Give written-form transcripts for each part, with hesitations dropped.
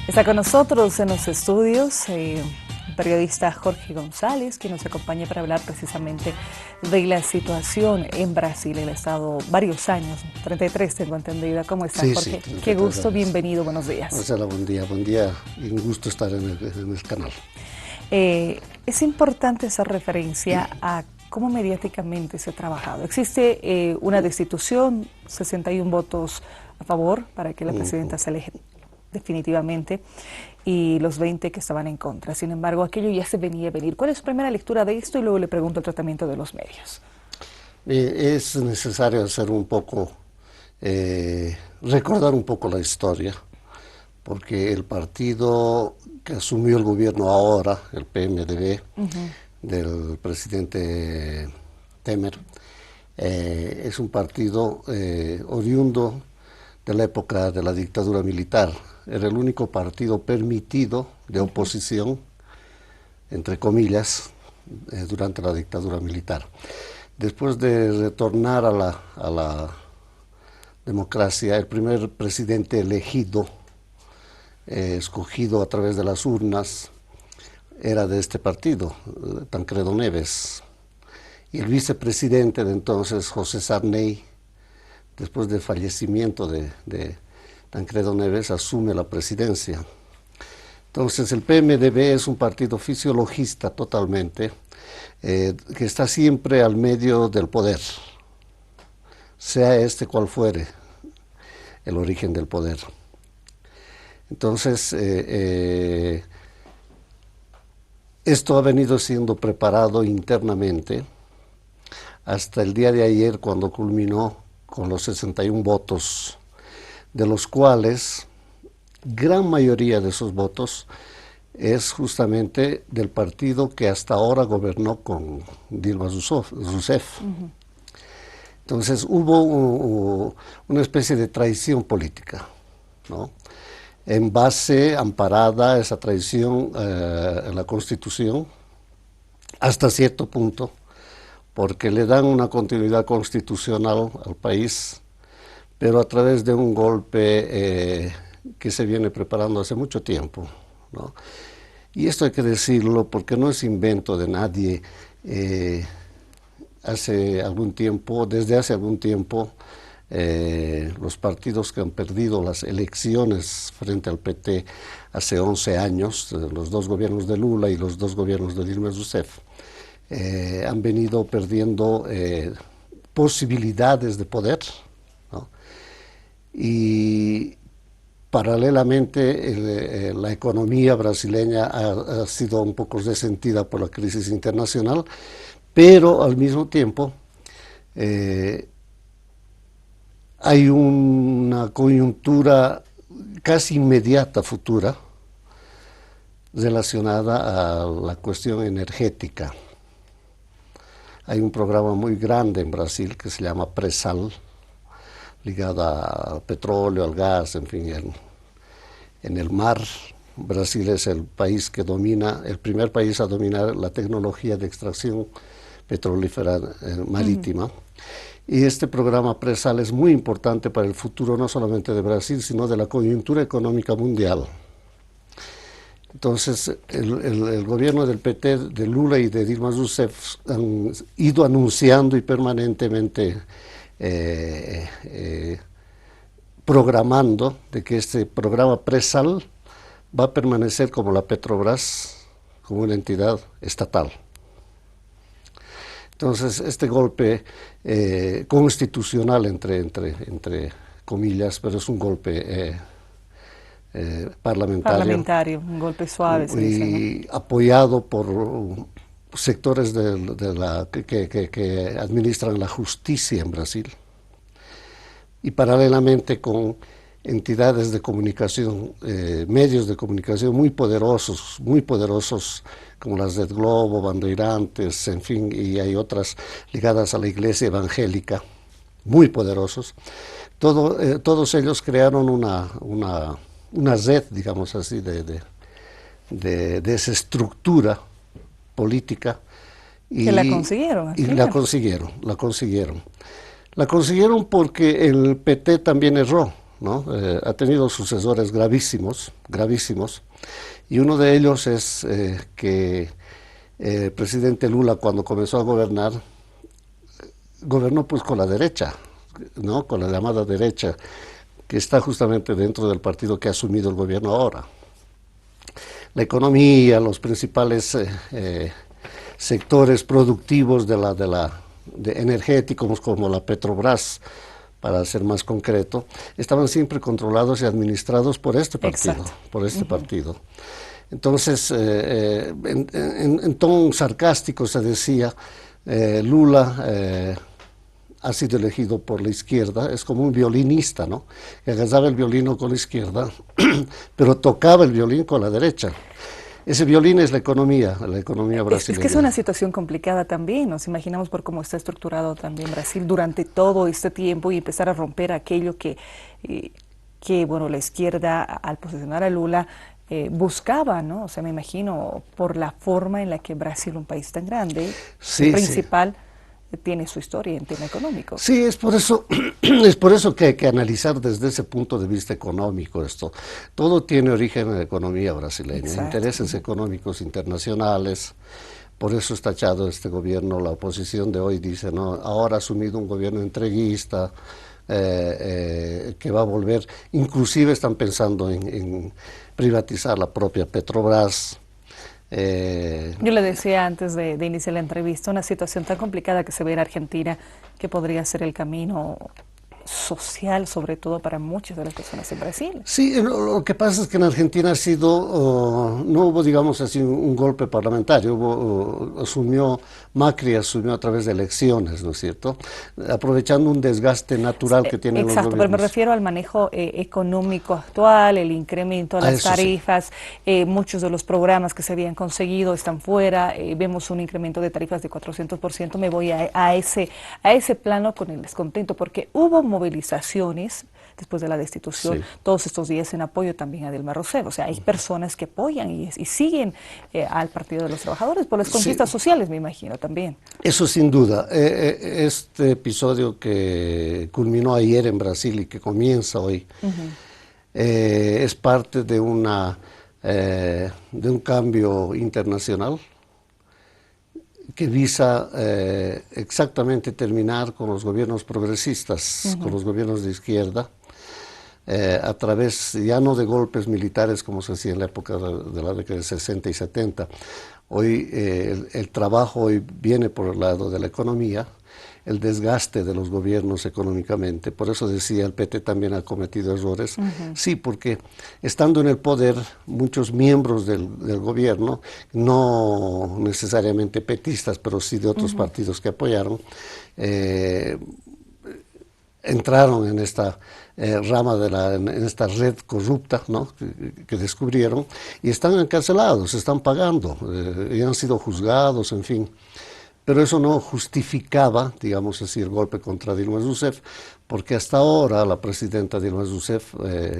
Está con nosotros en los estudios el periodista Jorge González, que nos acompaña para hablar precisamente de la situación en Brasil. Él ha estado varios años, 33 tengo entendido. ¿Cómo está, Sí, sí, Jorge? Qué 33 gusto, años. bienvenido, buenos días. Marcela, buen día y un gusto estar en el canal. Es importante hacer referencia a cómo mediáticamente se ha trabajado. Existe una destitución, 61 votos a favor para que la presidenta se aleje definitivamente, y los 20 que estaban en contra. Sin embargo, aquello ya se venía a venir. ¿Cuál es su primera lectura de esto? Y luego le pregunto el tratamiento de los medios. Es necesario hacer un poco, recordar un poco la historia, porque el partido que asumió el gobierno ahora, el PMDB, del presidente Temer, es un partido oriundo de la época de la dictadura militar. Era el único partido permitido de oposición, entre comillas, durante la dictadura militar. Después de retornar a la democracia, el primer presidente elegido, escogido a través de las urnas, era de este partido, Tancredo Neves. Y el vicepresidente de entonces, José Sarney, después del fallecimiento de Tancredo Neves, asume la presidencia. Entonces el PMDB es un partido fisiologista totalmente, que está siempre al medio del poder, sea este cual fuere el origen del poder. Entonces, esto ha venido siendo preparado internamente hasta el día de ayer, cuando culminó con los 61 votos, de los cuales gran mayoría de esos votos es justamente del partido que hasta ahora gobernó con Dilma Rousseff. Entonces hubo una especie de traición política, ¿no? En base, amparada esa traición en la Constitución, hasta cierto punto, porque le dan una continuidad constitucional al país, pero a través de un golpe que se viene preparando hace mucho tiempo, ¿no? Y esto hay que decirlo porque no es invento de nadie. Desde hace algún tiempo, los partidos que han perdido las elecciones frente al PT hace 11 años, los dos gobiernos de Lula y los dos gobiernos de Dilma Rousseff, han venido perdiendo posibilidades de poder, ¿no? Y paralelamente la economía brasileña ha sido un poco resentida por la crisis internacional, pero al mismo tiempo hay una coyuntura casi inmediata futura relacionada a la cuestión energética. Hay un programa muy grande en Brasil que se llama Presal, ligado al petróleo, al gas, en fin, en el mar. Brasil es el país que domina, el primer país a dominar la tecnología de extracción petrolífera marítima. Y este programa Presal es muy importante para el futuro no solamente de Brasil, sino de la coyuntura económica mundial. Entonces, el gobierno del PT, de Lula y de Dilma Rousseff han ido anunciando y permanentemente programando de que este programa Presal va a permanecer como la Petrobras, como una entidad estatal. Entonces, este golpe constitucional, entre comillas, pero es un golpe Parlamentario, un golpe suave, se dice, ¿no? y apoyado por sectores que administran la justicia en Brasil, y paralelamente con entidades de comunicación, medios de comunicación muy poderosos, como las Red Globo, Bandeirantes, en fin, y hay otras ligadas a la iglesia evangélica, muy poderosos. Todos ellos crearon una red, digamos así, de esa estructura política. Que la consiguieron al y final. la consiguieron porque el PT también erró. ¿no? Ha tenido sucesores gravísimos, gravísimos, y uno de ellos es que el presidente Lula, cuando comenzó a gobernar, gobernó pues con la derecha, ¿no? Con la llamada derecha, que está justamente dentro del partido que ha asumido el gobierno ahora. La economía, los principales sectores productivos de energéticos como la Petrobras, para ser más concreto, estaban siempre controlados y administrados por este partido. Exacto. Por este partido. Entonces, en tono sarcástico se decía, Lula ha sido elegido por la izquierda, es como un violinista, ¿no? Que agarraba el violino con la izquierda, pero tocaba el violín con la derecha. Ese violín es la economía brasileña. Es que es una situación complicada también, nos imaginamos por cómo está estructurado también Brasil durante todo este tiempo y empezar a romper aquello que bueno, la izquierda al posicionar a Lula buscaba, ¿no? O sea, me imagino por la forma en la que Brasil, un país tan grande, sí, principal, tiene su historia en tema económico. Sí, es por eso, es por eso que hay que analizar desde ese punto de vista económico esto. Todo tiene origen en la economía brasileña, Exacto. Intereses económicos internacionales. Por eso está echado este gobierno, la oposición de hoy dice, no, ahora ha asumido un gobierno entreguista, que va a volver, inclusive están pensando en privatizar la propia Petrobras. Yo le decía antes de iniciar la entrevista, una situación tan complicada que se ve en Argentina, que podría ser el camino social, sobre todo para muchas de las personas en Brasil. Sí, lo que pasa es que en Argentina ha sido, no hubo, digamos así, un golpe parlamentario, Macri asumió a través de elecciones, ¿no es cierto? Aprovechando un desgaste natural que tienen los Exacto, gobiernos. pero me refiero al manejo económico actual, el incremento de las tarifas, sí. Muchos de los programas que se habían conseguido están fuera, vemos un incremento de tarifas de 400%, me voy a ese plano con el descontento, porque hubo movilizaciones después de la destitución, sí, todos estos días en apoyo también a Dilma Rousseff. O sea, hay personas que apoyan y siguen al Partido de los Trabajadores por las conquistas, sí, sociales, me imagino, también. Eso sin duda. Este episodio que culminó ayer en Brasil y que comienza hoy, es parte de un cambio internacional que visa exactamente terminar con los gobiernos progresistas, con los gobiernos de izquierda, a través ya no de golpes militares como se hacía en la época de la década de 60 y 70. Hoy el trabajo hoy viene por el lado de la economía, el desgaste de los gobiernos económicamente. Por eso decía, el PT también ha cometido errores. Sí, porque estando en el poder, muchos miembros del gobierno, no necesariamente petistas, pero sí de otros partidos que apoyaron, entraron en esta rama en esta red corrupta, ¿no? que descubrieron, y están encarcelados, están pagando, y han sido juzgados, en fin. Pero eso no justificaba, digamos así, el golpe contra Dilma Rousseff, porque hasta ahora la presidenta Dilma Rousseff,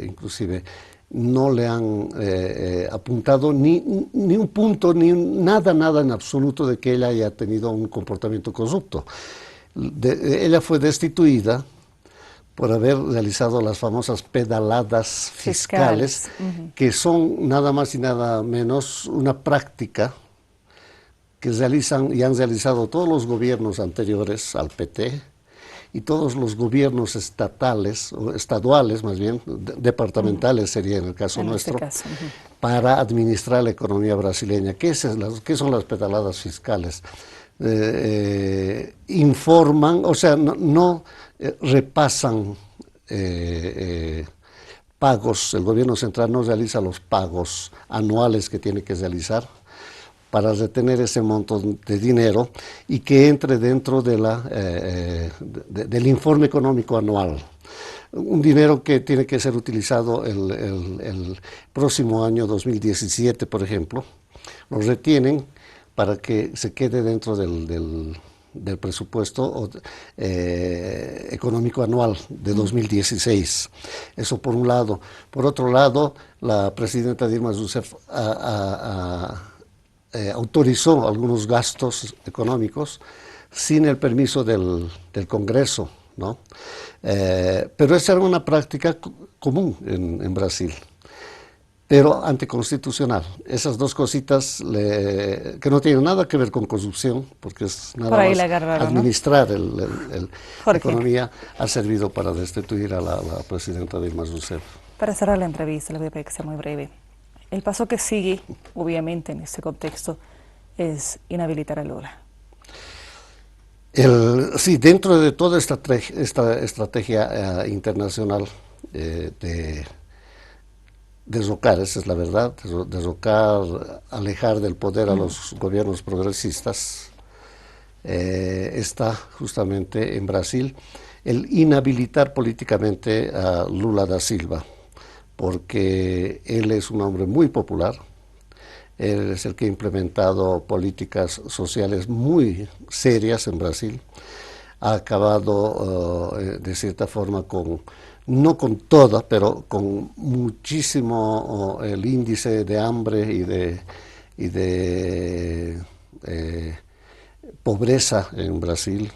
inclusive, no le han apuntado ni un punto, nada en absoluto de que ella haya tenido un comportamiento corrupto. Ella fue destituida por haber realizado las famosas pedaladas fiscales, que son nada más y nada menos una práctica que realizan y han realizado todos los gobiernos anteriores al PT y todos los gobiernos estatales, o estaduales más bien, departamentales sería en el caso nuestro, para administrar la economía brasileña. ¿Qué son las pedaladas fiscales? Informan, o sea, no repasan pagos, el gobierno central no realiza los pagos anuales que tiene que realizar para retener ese monto de dinero y que entre dentro de del informe económico anual. Un dinero que tiene que ser utilizado el próximo año 2017, por ejemplo, lo retienen para que se quede dentro del presupuesto económico anual de 2016. Eso por un lado. Por otro lado, la presidenta Dilma Rousseff autorizó algunos gastos económicos sin el permiso del Congreso ¿no? Pero esa era una práctica común en Brasil, pero anticonstitucional. Esas dos cositas que no tienen nada que ver con corrupción, porque es Por nada ahí la más agarraron, ¿no? administrar la Jorge, economía, ha servido para destituir a la presidenta Dilma Rousseff. para cerrar la entrevista, le voy a pedir que sea muy breve. El paso que sigue, obviamente, en este contexto, es inhabilitar a Lula. Sí, dentro de toda esta estrategia internacional de derrocar, esa es la verdad, derrocar, alejar del poder a los gobiernos progresistas, está justamente en Brasil el inhabilitar políticamente a Lula da Silva, porque él es un hombre muy popular. Él es el que ha implementado políticas sociales muy serias en Brasil. Ha acabado, de cierta forma, no con toda, pero con muchísimo el índice de hambre y de pobreza en Brasil.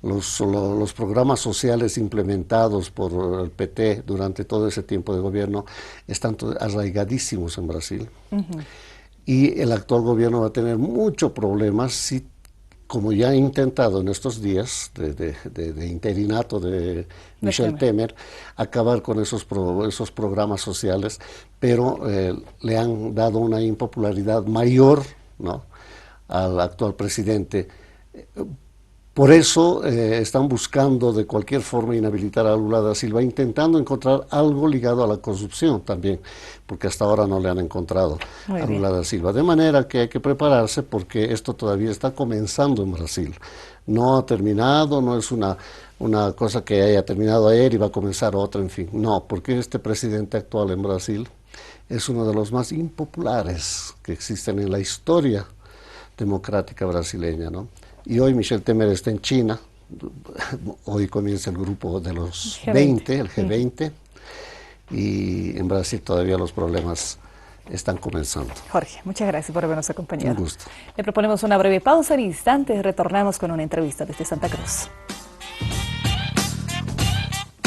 Los programas sociales implementados por el PT durante todo ese tiempo de gobierno están arraigadísimos en Brasil. Y el actual gobierno va a tener muchos problemas si, como ya ha intentado en estos días de interinato de Michel Temer, acabar con esos programas sociales, pero le han dado una impopularidad mayor, ¿no?, al actual presidente. Por eso están buscando de cualquier forma inhabilitar a Lula da Silva, intentando encontrar algo ligado a la corrupción también, porque hasta ahora no le han encontrado a Lula da Silva. De manera que hay que prepararse porque esto todavía está comenzando en Brasil. No ha terminado, no es una cosa que haya terminado ayer y va a comenzar otra, en fin. No, porque este presidente actual en Brasil es uno de los más impopulares que existen en la historia democrática brasileña, ¿no? Y hoy Michel Temer está en China, hoy comienza el grupo de los G20, el G20, y en Brasil todavía los problemas están comenzando. Jorge, muchas gracias por habernos acompañado. Un gusto. Le proponemos una breve pausa, en instantes retornamos con una entrevista desde Santa Cruz.